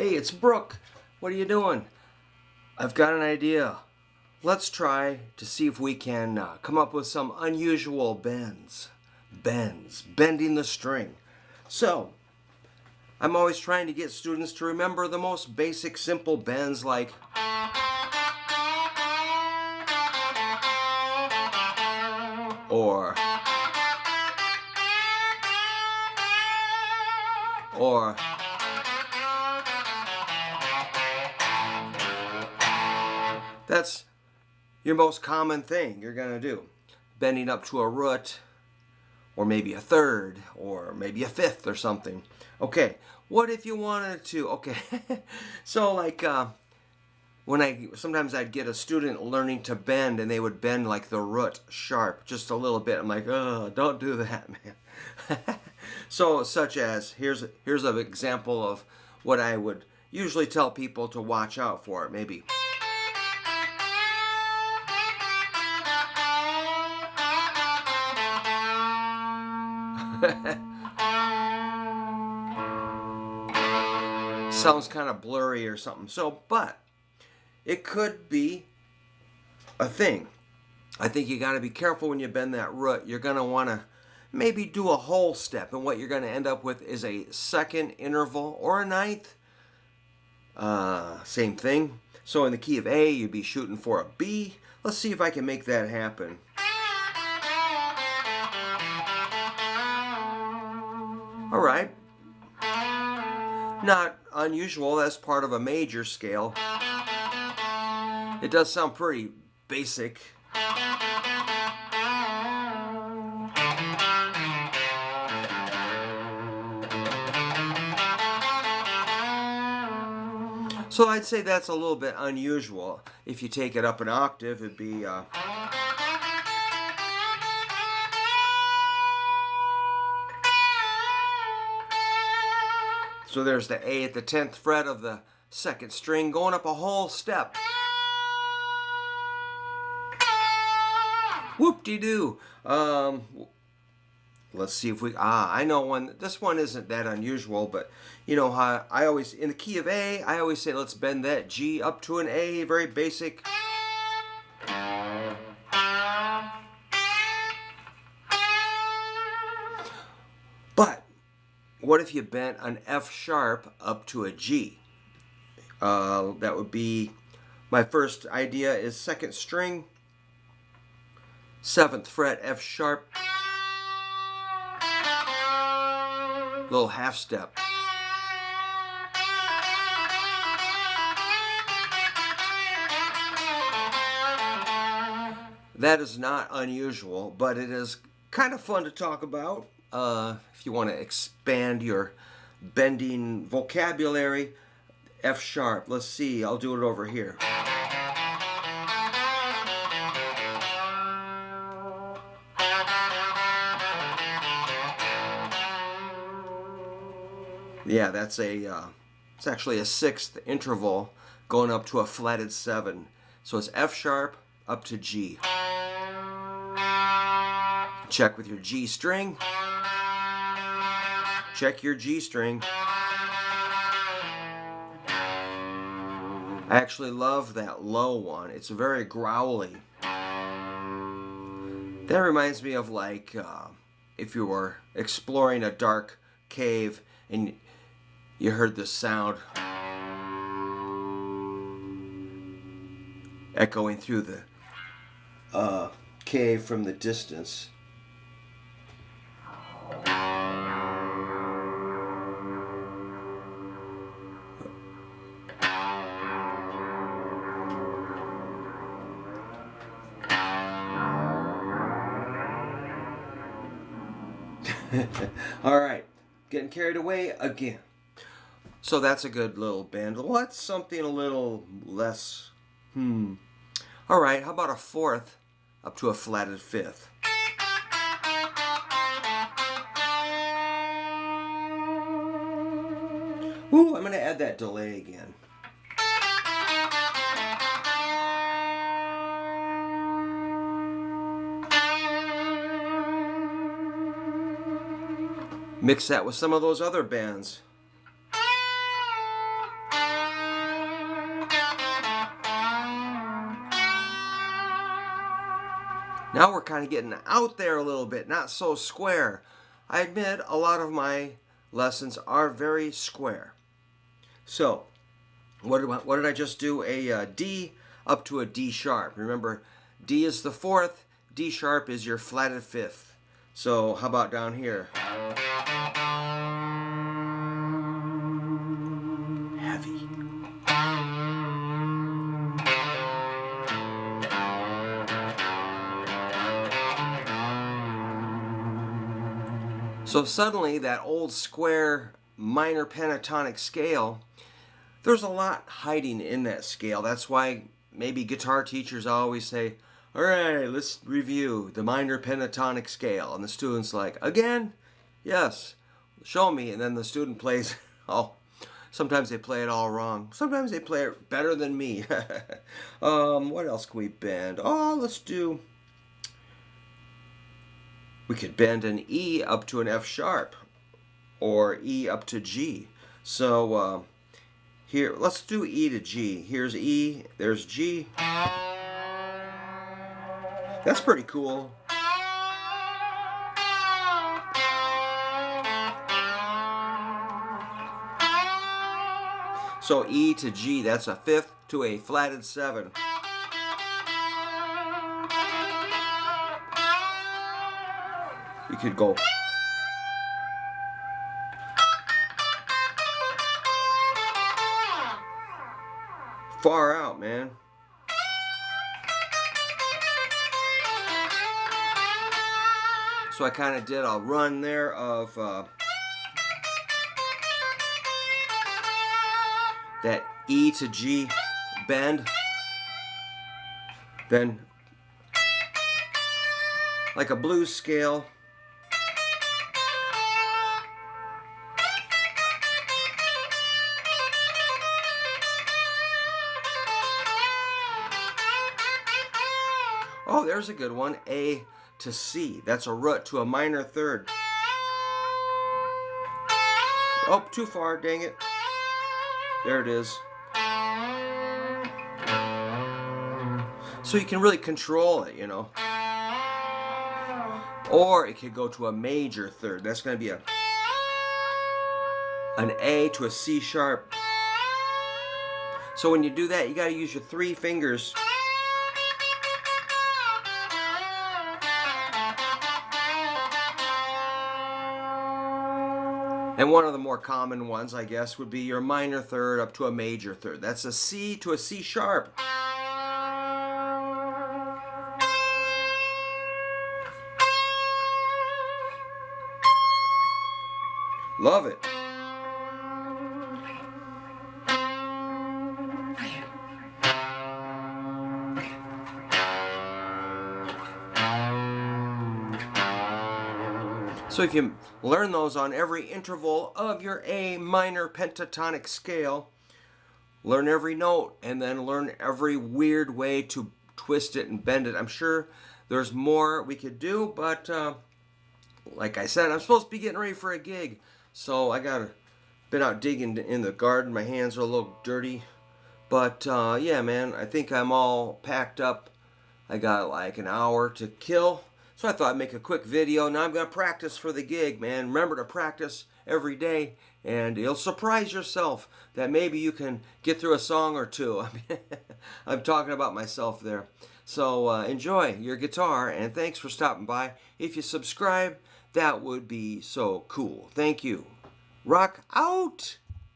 Hey, it's Brook. What are you doing? I've got an idea. Let's try to see if we can come up with some unusual bends. Bending the string. So, I'm always trying to get students to remember the most basic, simple bends like or that's your most common thing you're going to do. Bending up to a root, or maybe a third, or maybe a fifth or something. Okay, what if you wanted to, okay, so like sometimes I'd get a student learning to bend and they would bend like the root sharp just a little bit. I'm like, oh, don't do that, man. So such as, here's an example of what I would usually tell people to watch out for. Maybe sounds kind of blurry or something. So, but it could be a thing. I think you got to be careful when you bend that root. You're going to want to maybe do a whole step, and what you're going to end up with is a second interval or a ninth. Same thing. So in the key of A, you'd be shooting for a B. Let's see if I can make that happen. All right. Not unusual. That's part of a major scale. It does sound pretty basic. So I'd say that's a little bit unusual. If you take it up an octave, it'd be so there's the A at the 10th fret of the second string going up a whole step. Whoop-de-doo. Let's see if we, I know one, this one isn't that unusual, but you know how I always, in the key of A, I always say let's bend that G up to an A, very basic. But what if you bent an F sharp up to a G? That would be, my first idea is second string, 7th fret, F sharp, little half step. That is not unusual, but it is kind of fun to talk about. If you want to expand your bending vocabulary, F sharp. Let's see, I'll do it over here. Yeah, that's it's actually a 6th interval going up to a flatted 7. So it's F sharp up to G. Check with your G string. Check your G string. I actually love that low one. It's very growly. That reminds me of like if you were exploring a dark cave and you heard the sound echoing through the cave from the distance. All right, getting carried away again. So that's a good little bend. What's something a little less? All right, how about a 4th up to a flatted 5th? Ooh, I'm going to add that delay again. Mix that with some of those other bands. Now we're kind of getting out there a little bit, not so square. I admit a lot of my lessons are very square. So, what did I just do? A D up to a D sharp. Remember, D is the fourth, D sharp is your flatted fifth. So, how about down here? Heavy. So suddenly that old square minor pentatonic scale, there's a lot hiding in that scale. That's why maybe guitar teachers always say, all right, let's review the minor pentatonic scale. And the student's like, again? Yes, show me. And then the student plays, oh, sometimes they play it all wrong. Sometimes they play it better than me. What else can we bend? Oh, we could bend an E up to an F sharp or E up to G. So here, let's do E to G. Here's E, there's G. That's pretty cool. So E to G, that's a fifth to a flatted seven. You could go far out, man. So I kind of did a run there of that E to G bend, then like a blues scale. Oh, there's a good one. A to C. That's a root to a minor third. Oh, too far, dang it. There it is. So you can really control it, you know. Or it could go to a major third. That's going to be an A to a C sharp. So when you do that, you got to use your three fingers. And one of the more common ones, I guess, would be your minor third up to a major third. That's a C to a C sharp. Love it. So if you learn those on every interval of your A minor pentatonic scale, learn every note and then learn every weird way to twist it and bend it. I'm sure there's more we could do, but like I said, I'm supposed to be getting ready for a gig. So I been out digging in the garden. My hands are a little dirty. But yeah, man, I think I'm all packed up. I got like an hour to kill. So I thought I'd make a quick video. Now I'm going to practice for the gig, man. Remember to practice every day, and you'll surprise yourself that maybe you can get through a song or two. I'm talking about myself there. So enjoy your guitar, and thanks for stopping by. If you subscribe, that would be so cool. Thank you. Rock out!